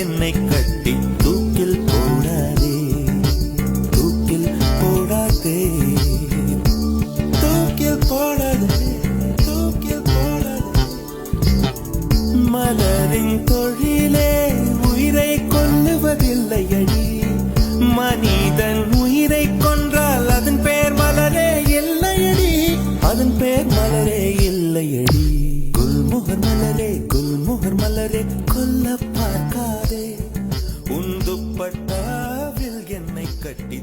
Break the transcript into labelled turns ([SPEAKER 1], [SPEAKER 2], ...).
[SPEAKER 1] என்னை கட்டி தூக்கில் போடாதே, தூக்கில் போடாதே, தூக்கில் போடாதே, தூக்கில் போடாதே. மலரின் தொழிலே உயிரை கொல்லுவதில்லை அடி, மனிதன் உயிரை கொன்றால் அதன் பேர் மலரே இல்லையடி, அதன் பேர் மலரே இல்லையடி. குல்முகர் மலரே, குல்முகர் மலரே, கொல்ல பார்க்காதே, உன் துப்பட்டாவில் என்னை கட்டி